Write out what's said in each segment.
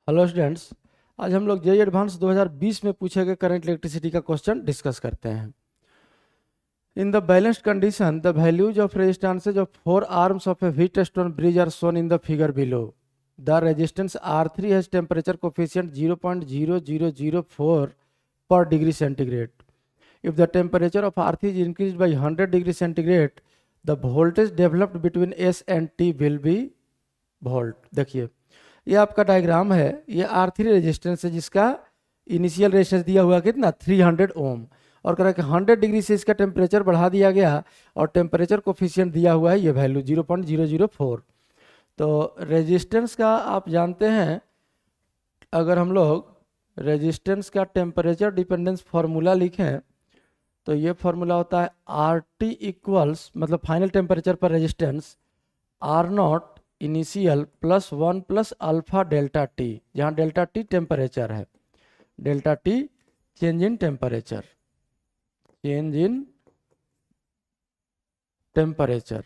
Hello students. आज हम लोग जेईई एडवांस 2020 में पूछे गए करंट इलेक्ट्रिसिटी का क्वेश्चन डिस्कस करते हैं। In the balanced condition the values of resistances of four arms of a Wheatstone bridge are shown in the figure below. The resistance R3 has temperature coefficient 0.0004 per degree centigrade. If the temperature of R3 is increased by 100 degree centigrade, the voltage developed between S and T will be volt। देखिए, ये आपका diagram है। ये R3 resistance है जिसका initial resistance दिया हुआ कितना 300 ओम, और कह रहा है कि 100 डिग्री से इसका टेम्परेचर बढ़ा दिया गया और टेम्परेचर कोफिशिएंट दिया हुआ है ये वैल्यू 0.004। तो रेजिस्टेंस का आप जानते हैं, अगर हम लोग रेजिस्टेंस का टेम्परेचर डिपेंडेंस फार्मूला लिखें तो ये फार्मूला होता है RT इक्वल्स, मतलब फाइनल टेम्परेचर पर resistance, R0 initial plus 1 plus alpha delta T, जहाँ डेल्टा टी टेम्परेचर है, delta T change in temperature, change in temperature.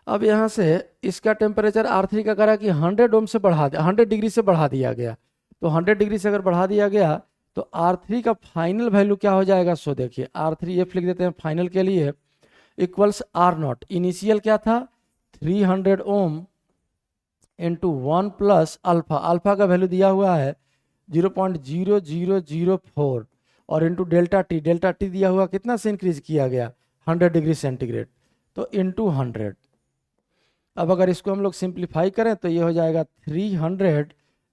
अब यहाँ से इसका टेम्परेचर R3 का करा कि 100 ओम से बढ़ा दिया, 100 डिग्री से बढ़ा दिया गया। तो 100 डिग्री से अगर बढ़ा दिया गया तो R3 का फाइनल वैल्यू क्या हो जाएगा। सो देखिए, R3 एफ लिख देते हैं फाइनल के लिए, इक्वल्स R0। इनिशियल क्या था 300 ohm into 1 plus alpha, alpha का वैल्यू दिया हुआ है 0.0004, और into delta T, delta T दिया हुआ कितना से इंक्रीज किया गया 100 डिग्री सेंटीग्रेड, तो इंटू 100। अब अगर इसको हम लोग सिंप्लीफाई करें तो ये हो जाएगा 300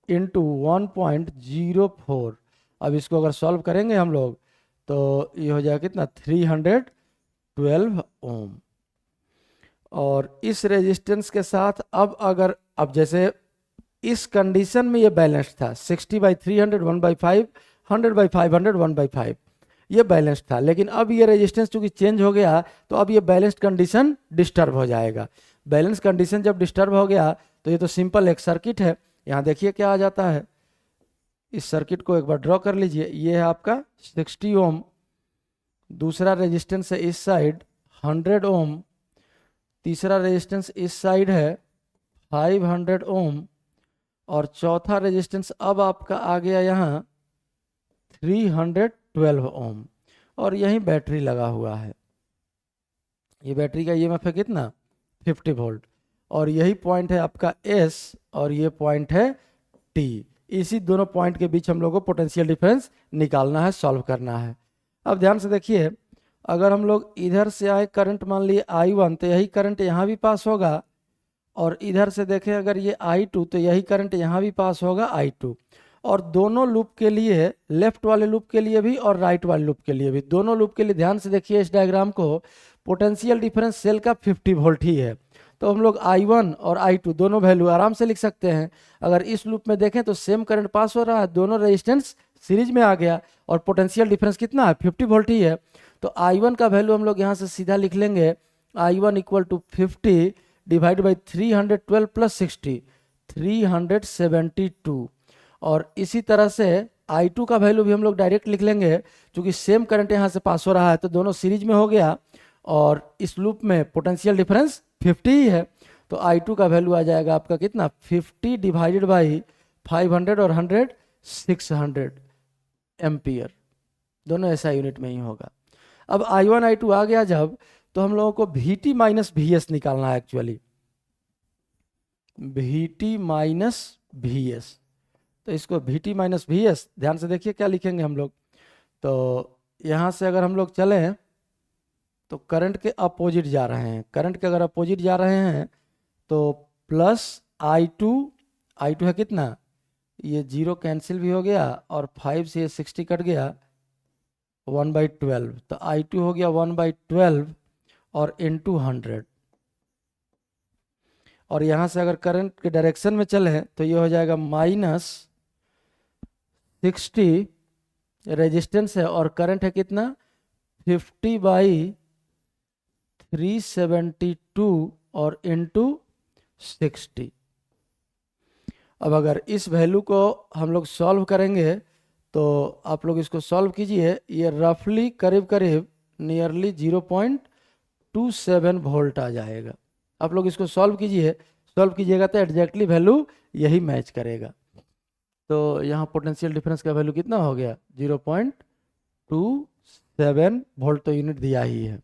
इंटू 1.04। अब इसको अगर सॉल्व करेंगे हम लोग तो ये हो जाएगा कितना 312 ओम। और इस रेजिस्टेंस के साथ अब जैसे इस कंडीशन में ये बैलेंस था 60/300 1/5, 100/500 1/5, ये बैलेंस था। लेकिन अब ये रेजिस्टेंस चूंकि चेंज हो गया तो अब ये बैलेंस्ड कंडीशन डिस्टर्ब हो जाएगा। बैलेंस कंडीशन जब डिस्टर्ब हो गया तो ये तो सिंपल एक सर्किट है। यहाँ देखिए क्या आ जाता है, इस सर्किट को एक बार ड्रॉ कर लीजिए। ये है आपका 60 ओम, दूसरा रेजिस्टेंस है इस साइड 100 ओम, तीसरा रेजिस्टेंस इस साइड है 500 ओम, और चौथा रेजिस्टेंस अब आपका आ गया यहाँ 312 ओम, और यही बैटरी लगा हुआ है। ये बैटरी का ईएमएफ है कितना 50 वोल्ट, और यही पॉइंट है आपका S और ये पॉइंट है T। इसी दोनों पॉइंट के बीच हम लोग को पोटेंशियल डिफरेंस निकालना है, सॉल्व करना है। अब ध्यान से देखिए, अगर हम लोग इधर से आए करंट मान लिए I1 तो यही करंट यहाँ भी पास होगा, और इधर से देखें अगर ये I2 तो यही करंट यहाँ भी पास होगा I2। और दोनों लूप के लिए, लेफ्ट वाले लूप के लिए भी और राइट वाले लूप के लिए भी, दोनों लूप के लिए ध्यान से देखिए इस डायग्राम को, पोटेंशियल डिफरेंस सेल का 50 वोल्ट ही है। तो हम लोग I1 और I2 दोनों वैल्यू आराम से लिख सकते हैं। अगर इस लूप में देखें तो सेम करंट पास हो रहा है, दोनों रेजिस्टेंस सीरीज में आ गया, और पोटेंशियल डिफरेंस कितना है 50 वोल्ट ही है। तो I1 का वैल्यू हम लोग यहाँ से सीधा लिख लेंगे, I1 equal to 50 divide by 312 plus 60, 372। और इसी तरह से I2 का वैल्यू भी हम लोग डायरेक्ट लिख लेंगे, क्योंकि सेम करंट यहाँ से पास हो रहा है तो दोनों सीरीज में हो गया, और इस लूप में पोटेंशियल डिफरेंस 50 ही है। तो I2 का वैल्यू आ जाएगा आपका कितना 50 डिवाइडेड बाई 500 और 100 600 एम्पियर, दोनों ऐसा यूनिट में ही होगा। अब I1 I2 आ गया जब, तो हम लोगों को VT माइनस VS निकालना है एक्चुअली, VT माइनस VS। तो इसको VT माइनस VS, ध्यान से देखिए क्या लिखेंगे हम लोग। तो यहाँ से अगर हम लोग चलें तो करंट के अपोजिट जा रहे हैं, करंट के अगर अपोजिट जा रहे हैं तो प्लस I2, I2 है कितना, ये 0 कैंसिल भी हो गया, और 5 से 60 कट गया 1/12, तो I2 हो गया 1/12 और इंटू 100। और यहाँ से अगर करंट के डायरेक्शन में चले तो ये हो जाएगा -60, रेजिस्टेंस है और करंट है कितना 50/372 और इंटू 60। अब अगर इस वैल्यू को हम लोग सॉल्व करेंगे तो आप लोग इसको सॉल्व कीजिए, ये रफली करीब करीब नियरली 0.27 वोल्ट आ जाएगा। आप लोग इसको सॉल्व कीजिए, सॉल्व कीजिएगा तो एग्जैक्टली वैल्यू यही मैच करेगा। तो यहाँ पोटेंशियल डिफरेंस का वैल्यू कितना हो गया 0.27 वोल्ट तो यूनिट दिया ही है।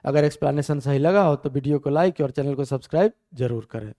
अगर एक्सप्लेनेशन सही लगा हो तो वीडियो को लाइक और चैनल को सब्सक्राइब जरूर करें।